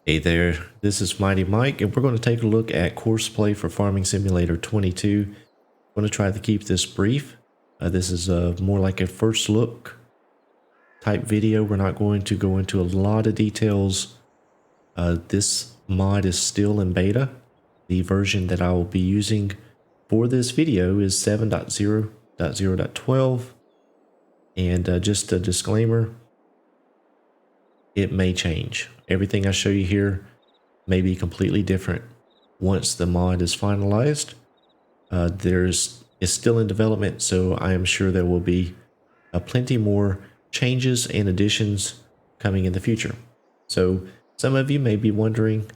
Hey there, this is Mighty Mike, and we're going to take a look at CoursePlay for Farming Simulator 22. I'm going to try to keep this brief. This is more like a first look type video. We're not going to go into a lot of details. This mod is still in beta. The version that I will be using for this video is 7.0.0.12. And just a disclaimer, it may change. Everything I show you here may be completely different once the mod is finalized. It's still in development, so I am sure there will be plenty more changes and additions coming in the future. So some of you may be wondering,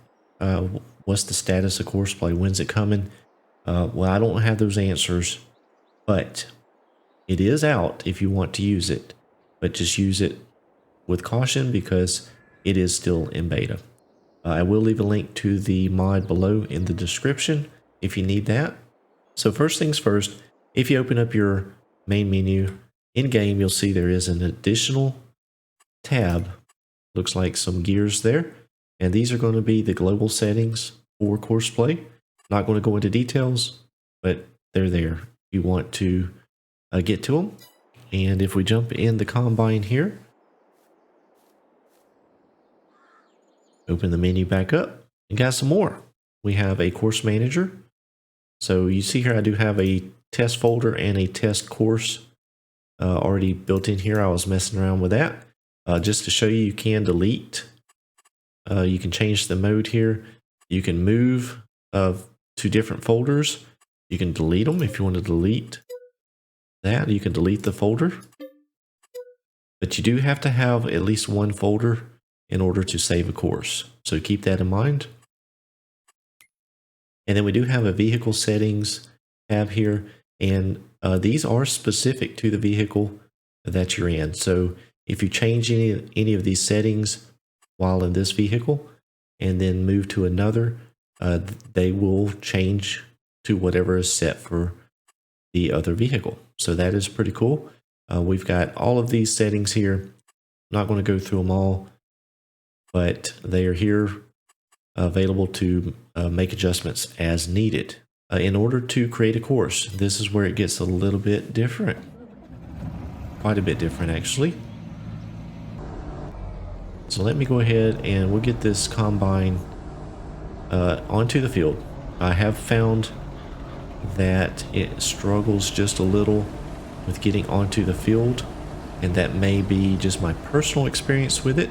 what's the status of CoursePlay? When's it coming? Well, I don't have those answers, but it is out if you want to use it, but just use it with caution because it is still in beta. I will leave a link to the mod below in the description if you need that. So first things first, if you open up your main menu in game, you'll see there is an additional tab. Looks like some gears there. And these are going to be the global settings for CoursePlay. Not going to go into details, but they're there if you want to get to them. And if we jump in the Combine here, open the menu back up and got some more. We have a course manager. So you see here I do have a test folder and a test course already built in here. I was messing around with that just to show you, you can delete. You can change the mode here. You can move to different folders. You can delete them if you want to delete that. You can delete the folder. But you do have to have at least one folder in order to save a course. So keep that in mind. And then we do have a vehicle settings tab here. And these are specific to the vehicle that you're in. So if you change any of these settings while in this vehicle and then move to another, they will change to whatever is set for the other vehicle. So that is pretty cool. We've got all of these settings here. I'm not going to go through them all, but they are here available to make adjustments as needed. In order to create a course, this is where it gets a little bit different. Quite a bit different, actually. So let me go ahead and we'll get this Combine onto the field. I have found that it struggles just a little with getting onto the field, and that may be just my personal experience with it.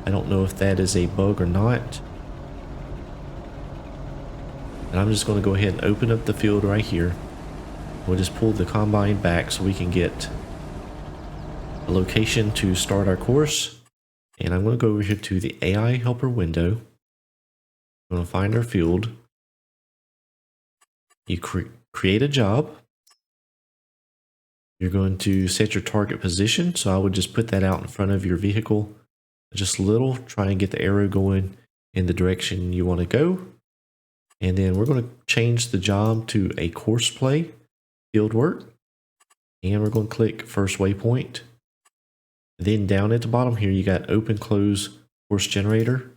I don't know if that is a bug or not. And I'm just going to go ahead and open up the field right here. We'll just pull the Combine back so we can get a location to start our course. And I'm going to go over here to the AI helper window. I'm going to find our field. You create a job. You're going to set your target position. So I would just put that out in front of your vehicle. Just a little, try and get the arrow going in the direction you want to go. And then we're going to change the job to a CoursePlay field work. And we're going to click first waypoint. Then down at the bottom here, you got open, close, course generator.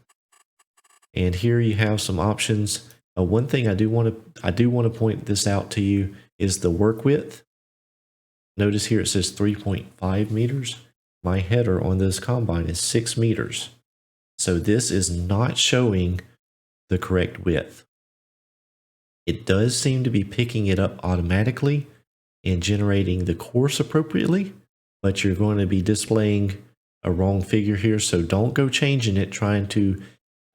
And here you have some options. One thing I do want to point this out to you is the work width. Notice here it says 3.5 meters. My header on this Combine is 6 meters. So this is not showing the correct width. It does seem to be picking it up automatically and generating the course appropriately, but you're going to be displaying a wrong figure here. So don't go changing it, trying to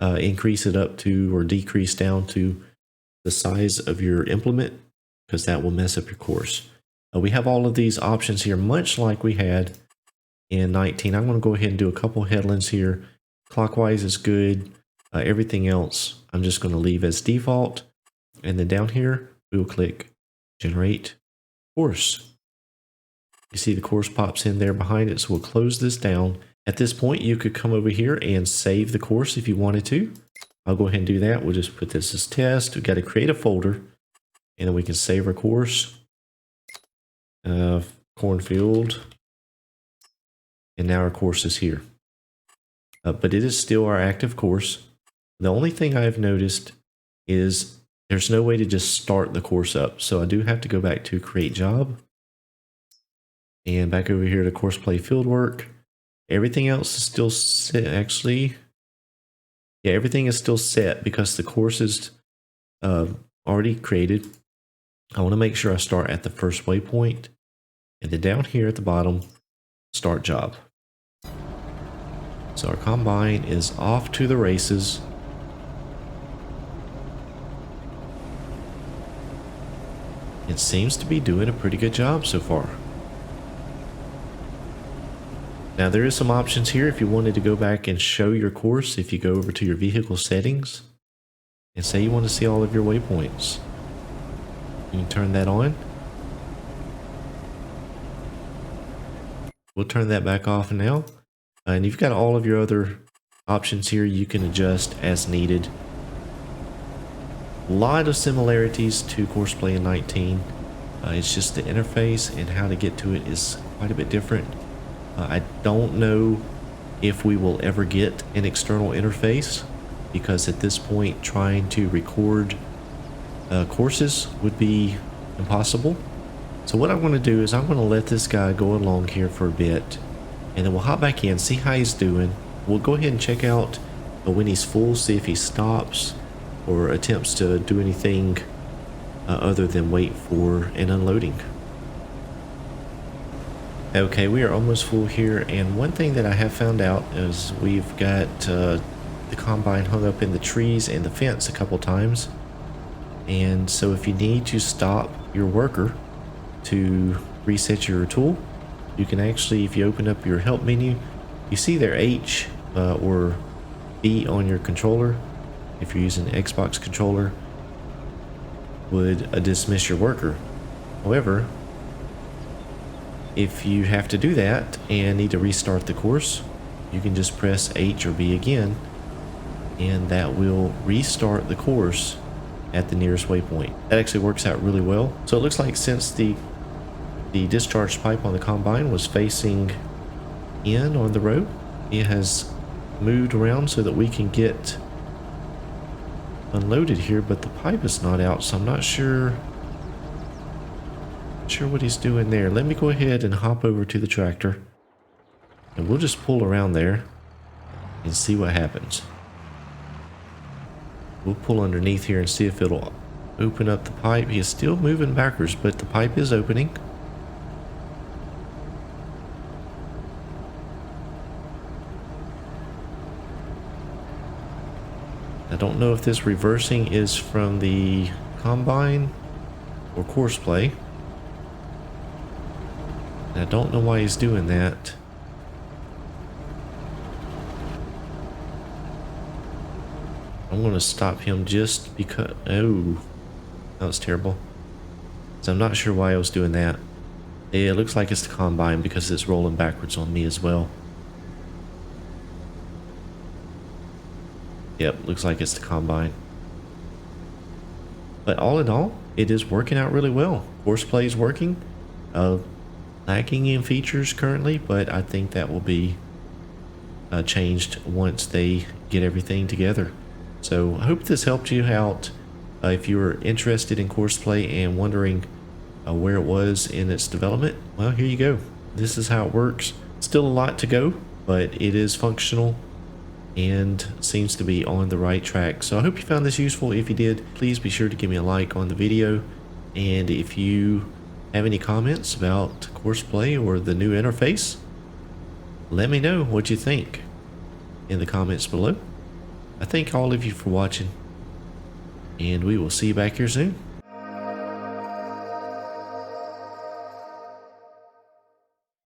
increase it up to or decrease down to the size of your implement, because that will mess up your course. We have all of these options here, much like we had in 19. I'm going to go ahead and do a couple headlands here. Clockwise is good. Everything else I'm just going to leave as default. And then down here, we will click Generate Course. You see the course pops in there behind it, so we'll close this down. At this point, you could come over here and save the course if you wanted to. I'll go ahead and do that. We'll just put this as test. We've got to create a folder, and then we can save our course. Cornfield. And now our course is here. But it is still our active course. The only thing I've noticed is there's no way to just start the course up. So I do have to go back to create job and back over here to CoursePlay fieldwork. Everything else is still set. Actually, yeah, everything is still set because the course is already created. I want to make sure I start at the first waypoint, and then down here at the bottom, start job. So our combine is off to the races. It seems to be doing a pretty good job so far. Now there is some options here if you wanted to go back and show your course. If you go over to your vehicle settings and say you want to see all of your waypoints, you can turn that on. We'll turn that back off now. And you've got all of your other options here you can adjust as needed. A lot of similarities to CoursePlay in 19. It's just the interface and how to get to it is quite a bit different. I don't know if we will ever get an external interface, because at this point trying to record courses would be impossible. So what I want to do is I'm going to let this guy go along here for a bit, and then we'll hop back in, see how he's doing. We'll go ahead and check out when he's full, see if he stops or attempts to do anything other than wait for an unloading. Okay, we are almost full here, and one thing that I have found out is we've got the combine hung up in the trees and the fence a couple times, and so if you need to stop your worker to reset your tool, you can actually, if you open up your help menu, you see there H or B on your controller. If you're using an Xbox controller, would dismiss your worker. However, if you have to do that and need to restart the course, you can just press H or B again, and that will restart the course at the nearest waypoint. That actually works out really well. So it looks like since the discharge pipe on the combine was facing in on the road, it has moved around so that we can get unloaded here, but the pipe is not out, so I'm not sure what he's doing there. Let me go ahead and hop over to the tractor, and we'll just pull around there and see what happens. We'll pull underneath here and see if it'll open up the pipe. He is still moving backwards, but the pipe is opening. I don't know if this reversing is from the combine or CoursePlay. I don't know why he's doing that. I'm going to stop him just because... Oh, that was terrible. So I'm not sure why I was doing that. It looks like it's the combine because it's rolling backwards on me as well. Yep, looks like it's the combine. But all in all, it is working out really well. CoursePlay is working. Lacking in features currently, but I think that will be changed once they get everything together. So I hope this helped you out. If you were interested in CoursePlay and wondering where it was in its development, well, here you go. This is how it works. Still a lot to go, but it is functional and seems to be on the right track. So I hope you found this useful. If you did, please be sure to give me a like on the video, and if you have any comments about CoursePlay or the new interface, let me know what you think in the comments below. I thank all of you for watching, and we will see you back here soon.